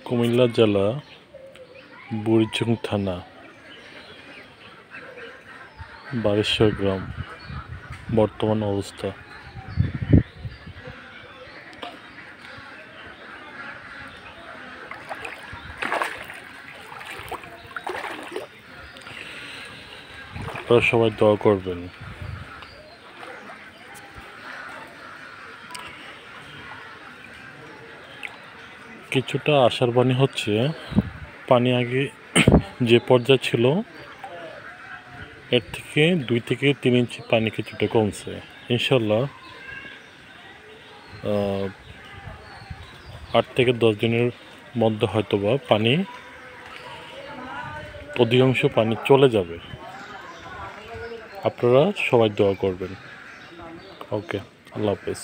কুমিল্লা জেলা বুড়িচং থানা বারেশ্বর গ্রাম বর্তমান অবস্থা। আপনারা সবাই দোয়া করবেন। কিছুটা আশার বাণী হচ্ছে, পানি আগে যে পর্যায়ে ছিল এর থেকে 2 থেকে 3 ইঞ্চি পানি কিছুটা কমছে। ইনশাল্লাহ 8 থেকে 10 দিনের মধ্যে হয়তোবা পানি অধিকাংশ পানি চলে যাবে। আপনারা সবাই দোয়া করবেন। ওকে, আল্লাহ হাফেজ।